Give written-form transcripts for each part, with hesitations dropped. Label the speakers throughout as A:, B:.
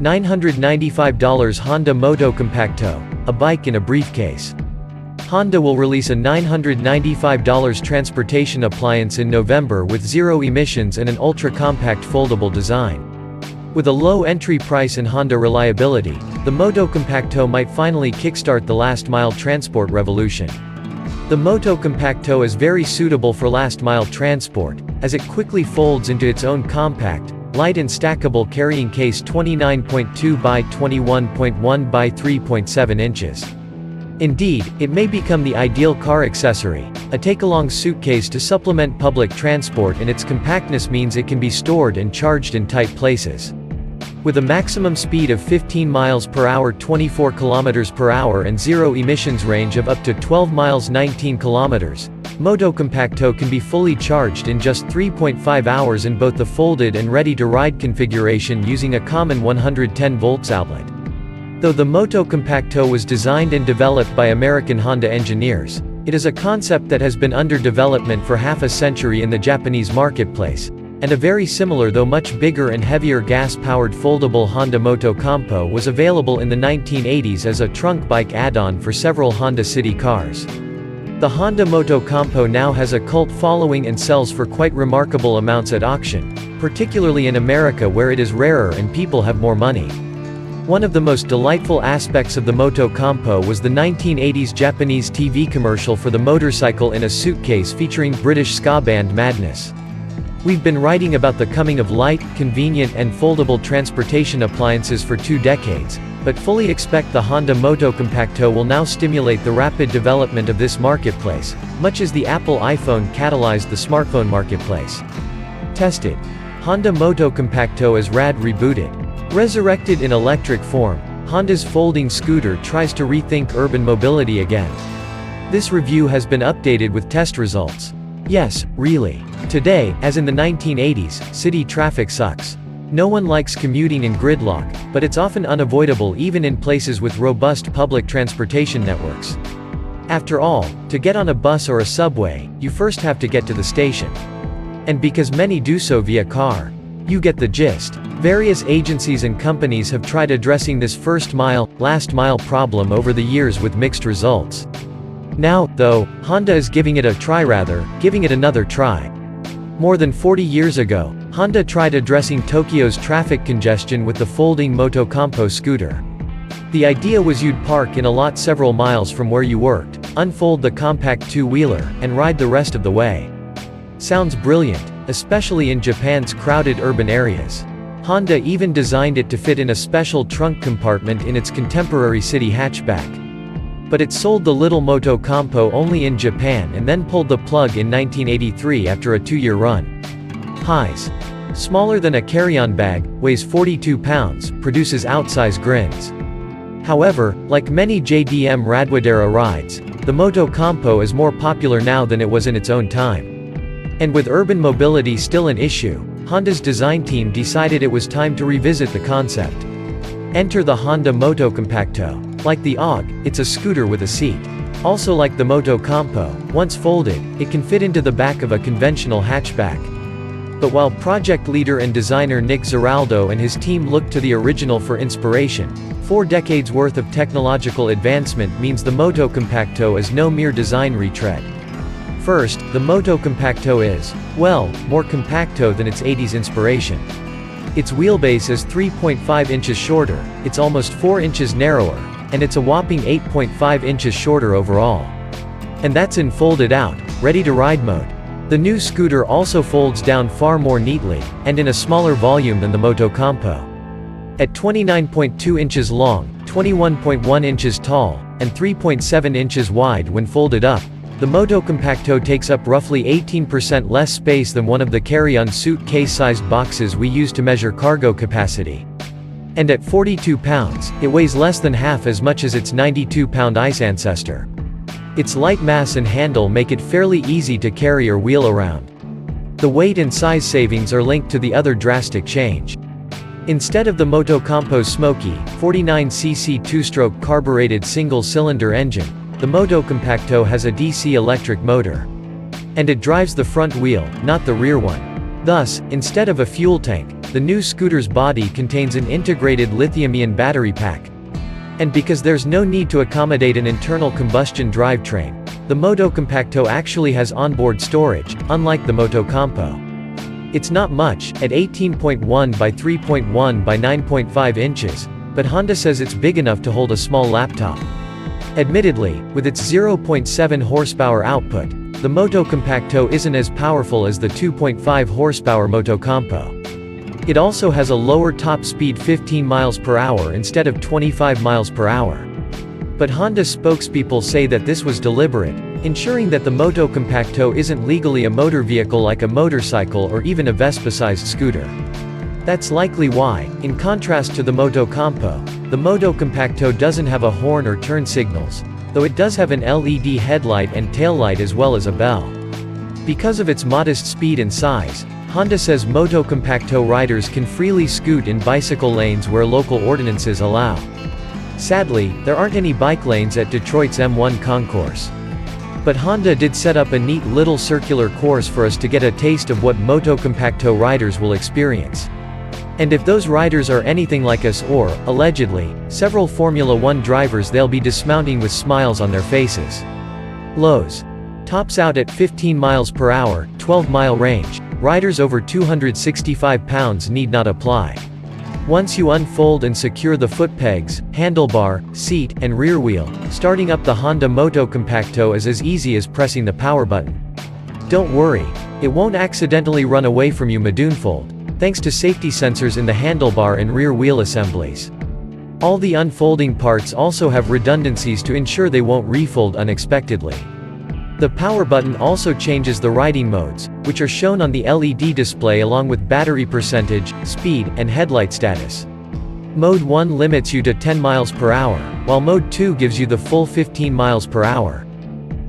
A: $995 Honda Motocompacto, a bike in a briefcase. Honda will release a $995 transportation appliance in November with zero emissions and an ultra-compact foldable design. With a low entry price and Honda reliability, the Motocompacto might finally kickstart the last-mile transport revolution. The Motocompacto is very suitable for last-mile transport, as it quickly folds into its own compact, light and stackable carrying case 29.2 by 21.1 by 3.7 inches. Indeed, it may become the ideal car accessory, a take-along suitcase to supplement public transport, and its compactness means it can be stored and charged in tight places. With a maximum speed of 15 miles per hour 24 kilometers per hour and zero emissions range of up to 12 miles 19 kilometers, Motocompacto can be fully charged in just 3.5 hours in both the folded and ready-to-ride configuration using a common 110 volts outlet. Though the Motocompacto was designed and developed by American Honda engineers, it is a concept that has been under development for half a century in the Japanese marketplace, and a very similar though much bigger and heavier gas-powered foldable Honda Motocompo was available in the 1980s as a trunk bike add-on for several Honda city cars. The Honda Motocompo now has a cult following and sells for quite remarkable amounts at auction, particularly in America where it is rarer and people have more money. One of the most delightful aspects of the Motocompo was the 1980s Japanese TV commercial for the motorcycle in a suitcase featuring British ska band Madness. We've been writing about the coming of light, convenient and foldable transportation appliances for 2 decades, but fully expect the Honda Motocompacto will now stimulate the rapid development of this marketplace, much as the Apple iPhone catalyzed the smartphone marketplace. Tested. Honda Motocompacto as RAD rebooted. Resurrected in electric form, Honda's folding scooter tries to rethink urban mobility again. This review has been updated with test results. Yes, really. Today, as in the 1980s, city traffic sucks. No one likes commuting in gridlock, but it's often unavoidable even in places with robust public transportation networks. After all, to get on a bus or a subway, you first have to get to the station. And because many do so via car, you get the gist. Various agencies and companies have tried addressing this first-mile, last-mile problem over the years with mixed results. Now, though, Honda is giving it another try. More than 40 years ago, Honda tried addressing Tokyo's traffic congestion with the folding Motocompo scooter. The idea was you'd park in a lot several miles from where you worked, unfold the compact two-wheeler, and ride the rest of the way. Sounds brilliant, especially in Japan's crowded urban areas. Honda even designed it to fit in a special trunk compartment in its contemporary city hatchback. But it sold the little Motocompo only in Japan and then pulled the plug in 1983 after a 2-year run. Highs. Smaller than a carry-on bag, weighs 42 pounds, produces outsized grins. However, like many JDM Radwadera rides, the Motocompo is more popular now than it was in its own time. And with urban mobility still an issue, Honda's design team decided it was time to revisit the concept. Enter the Honda Motocompacto. Like the OG, it's a scooter with a seat. Also like the Motocompo, once folded, it can fit into the back of a conventional hatchback. But while project leader and designer Nick Zeraldo and his team looked to the original for inspiration, 4 decades worth of technological advancement means the Motocompacto is no mere design retread. First, the Motocompacto is, well, more compacto than its 80s inspiration. Its wheelbase is 3.5 inches shorter, it's almost 4 inches narrower, and it's a whopping 8.5 inches shorter overall. And that's in folded out, ready-to-ride mode. The new scooter also folds down far more neatly, and in a smaller volume than the Motocompo. At 29.2 inches long, 21.1 inches tall, and 3.7 inches wide when folded up, the Motocompacto takes up roughly 18% less space than one of the carry-on suitcase-sized boxes we use to measure cargo capacity. And at 42 pounds, it weighs less than half as much as its 92-pound ice ancestor. Its light mass and handle make it fairly easy to carry or wheel around. The weight and size savings are linked to the other drastic change. Instead of the Motocompo's smoky, 49cc 2-stroke carbureted single-cylinder engine, the Motocompacto has a DC electric motor. And it drives the front wheel, not the rear one. Thus, instead of a fuel tank, the new scooter's body contains an integrated lithium-ion battery pack. And because there's no need to accommodate an internal combustion drivetrain, the Motocompacto actually has onboard storage, unlike the Motocompo. It's not much, at 18.1 by 3.1 by 9.5 inches, but Honda says it's big enough to hold a small laptop. Admittedly, with its 0.7 horsepower output, the Motocompacto isn't as powerful as the 2.5 horsepower Motocompo. It also has a lower top speed 15 miles per hour instead of 25 miles per hour. But Honda spokespeople say that this was deliberate, ensuring that the Motocompacto isn't legally a motor vehicle like a motorcycle or even a Vespa-sized scooter. That's likely why, in contrast to the Motocompo, the Motocompacto doesn't have a horn or turn signals, though it does have an LED headlight and taillight as well as a bell. Because of its modest speed and size, Honda says Motocompacto riders can freely scoot in bicycle lanes where local ordinances allow. Sadly, there aren't any bike lanes at Detroit's M1 concourse. But Honda did set up a neat little circular course for us to get a taste of what Motocompacto riders will experience. And if those riders are anything like us or, allegedly, several Formula One drivers, they'll be dismounting with smiles on their faces. Lows. Tops out at 15 miles per hour, 12-mile range. Riders over 265 pounds need not apply. Once you unfold and secure the foot pegs, handlebar, seat, and rear wheel, starting up the Honda Motocompacto is as easy as pressing the power button. Don't worry, it won't accidentally run away from you mid-unfold, thanks to safety sensors in the handlebar and rear wheel assemblies. All the unfolding parts also have redundancies to ensure they won't refold unexpectedly. The power button also changes the riding modes, which are shown on the LED display along with battery percentage, speed, and headlight status. Mode 1 limits you to 10 miles per hour, while Mode 2 gives you the full 15 miles per hour.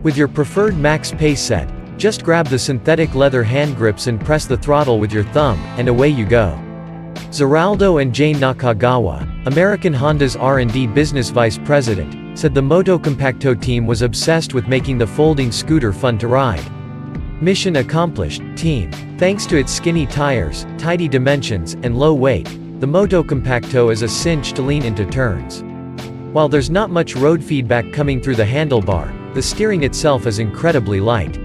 A: With your preferred max pace set, just grab the synthetic leather hand grips and press the throttle with your thumb, and away you go. Zeraldo and Jane Nakagawa, American Honda's R&D business vice president, said the Motocompacto team was obsessed with making the folding scooter fun to ride. Mission accomplished, team. Thanks to its skinny tires, tidy dimensions, and low weight, the Motocompacto is a cinch to lean into turns. While there's not much road feedback coming through the handlebar, the steering itself is incredibly light.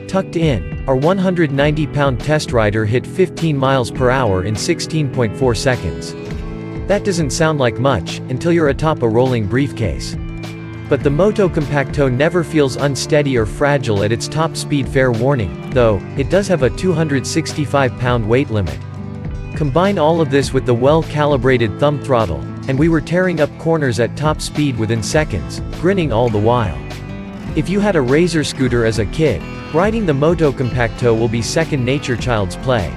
A: Tucked in, our 190-pound test rider hit 15 miles per hour in 16.4 seconds. That doesn't sound like much, until you're atop a rolling briefcase. But the Motocompacto never feels unsteady or fragile at its top speed, fair warning, though, it does have a 265-pound weight limit. Combine all of this with the well-calibrated thumb throttle, and we were tearing up corners at top speed within seconds, grinning all the while. If you had a razor scooter as a kid, riding the Motocompacto will be second nature, child's play.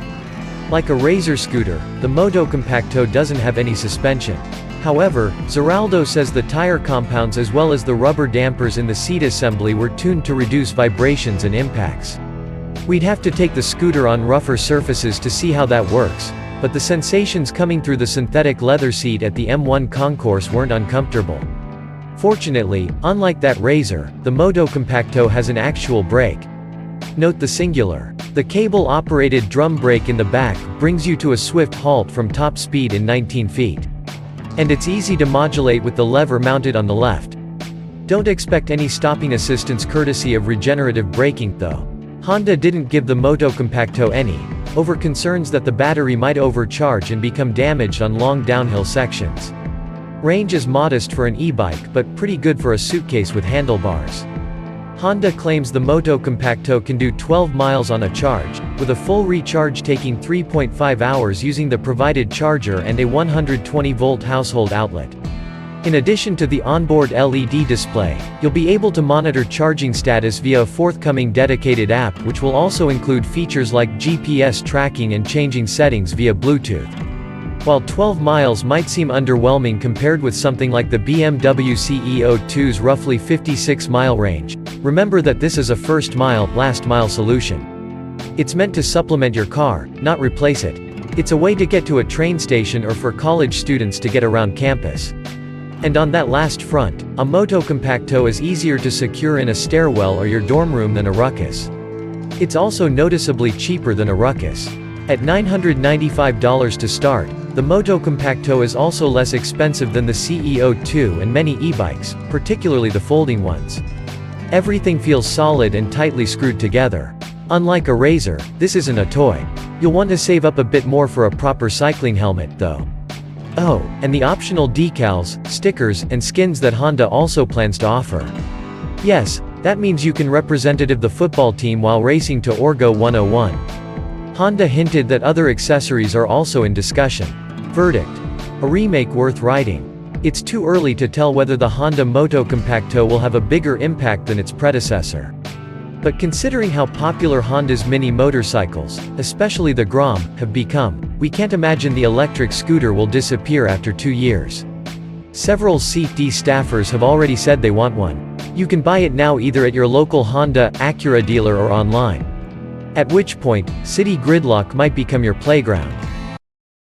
A: Like a razor scooter, the Motocompacto doesn't have any suspension. However, Zeraldo says the tire compounds as well as the rubber dampers in the seat assembly were tuned to reduce vibrations and impacts. We'd have to take the scooter on rougher surfaces to see how that works, but the sensations coming through the synthetic leather seat at the M1 concourse weren't uncomfortable. Fortunately, unlike that razor, the Motocompacto has an actual brake. Note the singular. The cable-operated drum brake in the back brings you to a swift halt from top speed in 19 feet. And it's easy to modulate with the lever mounted on the left. Don't expect any stopping assistance courtesy of regenerative braking, though. Honda didn't give the Motocompacto any, over concerns that the battery might overcharge and become damaged on long downhill sections. Range is modest for an e-bike but pretty good for a suitcase with handlebars. Honda claims the Motocompacto can do 12 miles on a charge, with a full recharge taking 3.5 hours using the provided charger and a 120-volt household outlet. In addition to the onboard LED display, you'll be able to monitor charging status via a forthcoming dedicated app, which will also include features like GPS tracking and changing settings via Bluetooth. While 12 miles might seem underwhelming compared with something like the BMW CEO2's roughly 56-mile range, remember that this is a first-mile, last-mile solution. It's meant to supplement your car, not replace it. It's a way to get to a train station or for college students to get around campus. And on that last front, a Motocompacto is easier to secure in a stairwell or your dorm room than a Ruckus. It's also noticeably cheaper than a Ruckus. At $995 to start, the Motocompacto is also less expensive than the CEO2 and many e-bikes, particularly the folding ones. Everything feels solid and tightly screwed together. Unlike a razor, this isn't a toy. You'll want to save up a bit more for a proper cycling helmet, though. Oh, and the optional decals, stickers, and skins that Honda also plans to offer. Yes, that means you can representative the football team while racing to Orgo 101. Honda hinted that other accessories are also in discussion. Verdict: a remake worth writing. It's too early to tell whether the Honda Motocompacto will have a bigger impact than its predecessor. But considering how popular Honda's mini motorcycles, especially the Grom, have become, we can't imagine the electric scooter will disappear after 2 years. Several CT staffers have already said they want one. You can buy it now either at your local Honda, Acura dealer or online. At which point, city gridlock might become your playground.